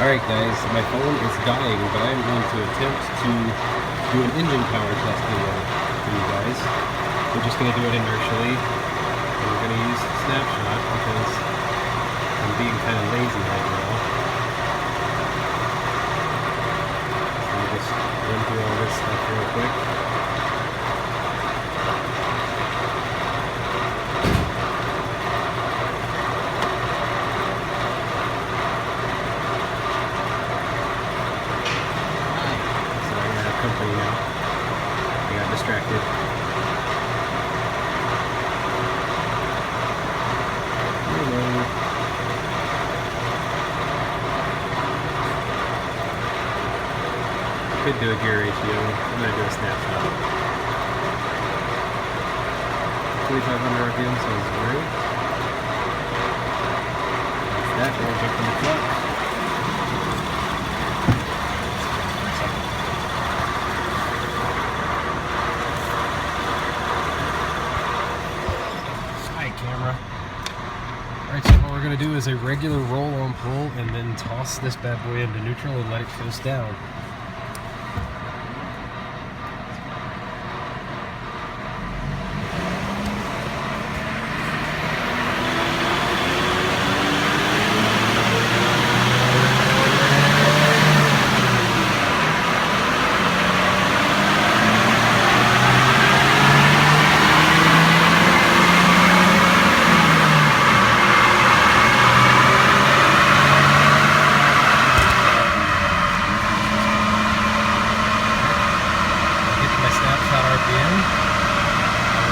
Alright guys, my phone is dying, but I'm going to attempt to do an engine power test video for you guys. We're just going to do it inertially, and we're going to use Snapshot because I'm being kind of lazy right now. So I'll just run through all this stuff real quick. Company now. I got distracted. Hello. Could do a gear ratio. I'm going to do a snapshot. 2,500 RPM sounds great. That's that. We'll jump in the truck. Camera. Alright, so what we're going to do is a regular roll on pull and then toss this bad boy into neutral and let it coast down.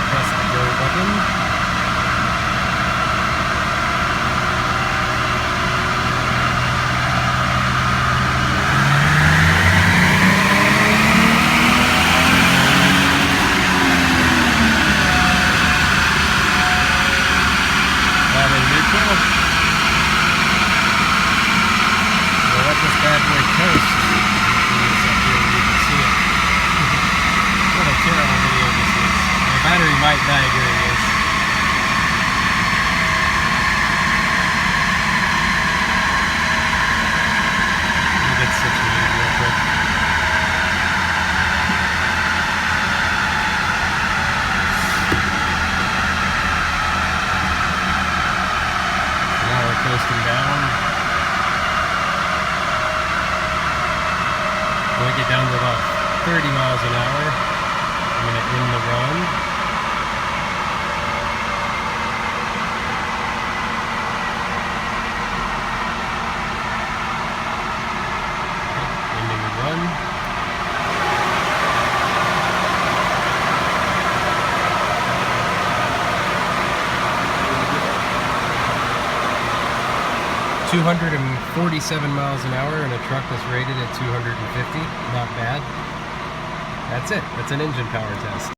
Press the go button. I'm in neutral. We'll let this bad boy coast. Up here where you can see it. What a terrible video this is. My battery might die during this. Let me get situated real quick. Now we're coasting down. We'll get down to about 30 miles an hour. I'm going to end the run. Ending the run. $247 miles an hour in a truck that's rated at 250. Not bad. That's it. That's an engine power test.